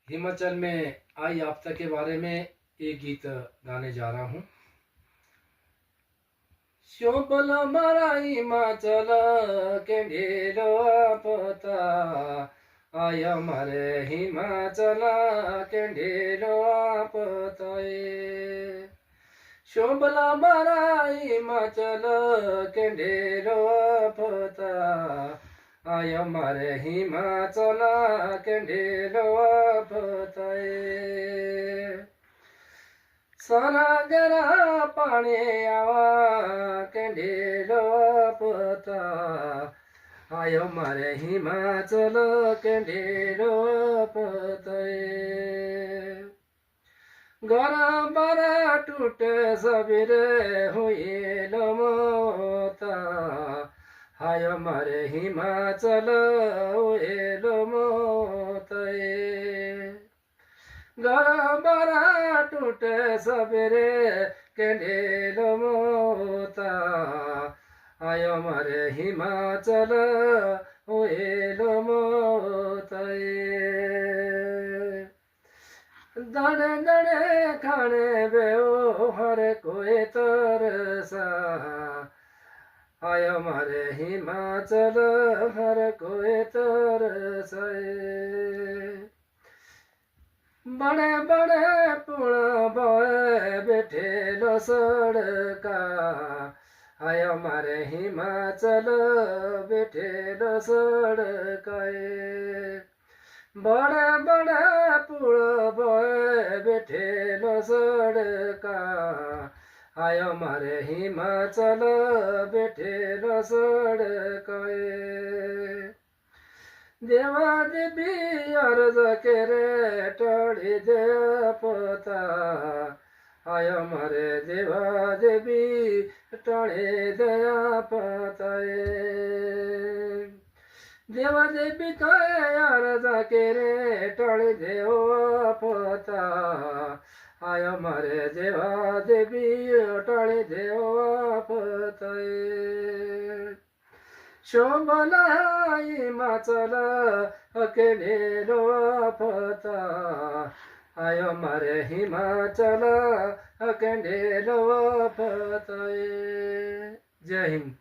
हिमाचल में आई आपदा के बारे में एक गीत गाने जा रहा हूँ। शोभल मारा हिमाचल के ढेलो आपदा आय मारे हिमाचल के ढेलो आपदा शोभल मारा हिमाचल के ढेलो आपदा आय मारे हिमाचल के ढेलो आपदा सनागरा पानी आवा के ढेलो आपदा आयो मारे हिमाचल के ढेलो आपदा गरा बरा टूटे सबेरे हुएलो मोता आयो मारे हिमाचल हुएलो मोता गरा बरा टूटे सबेरे के ढेलो मोता आयो मारे हिमाचल हुएलो मोता दड़े दड़े खाने बेओ हर कोई तरसा आयो मारे हिमाचल हर कोई तरसाए बड़े बड़े पुल बोए बैठे लो सड़का आयो मारे हिमाचल बैठे लो सड़काए बड़े बड़े पुल बोए बैठे लो सड़का आयो मारे हिमाचल बैठे लो सड़काए देवा देवी अर्ज केरे टड़ी दे पता आयो मारे देवा देवी टड़ी दे पता देवा देवी कहे अर्ज केरे टड़ी दे पता आयो मारे देवा देवी टड़ी दे पता शोभल हिमाचल के ढेलो आपदा आयो मारे हिमाचल के ढेलो आपदा। जय हिंद।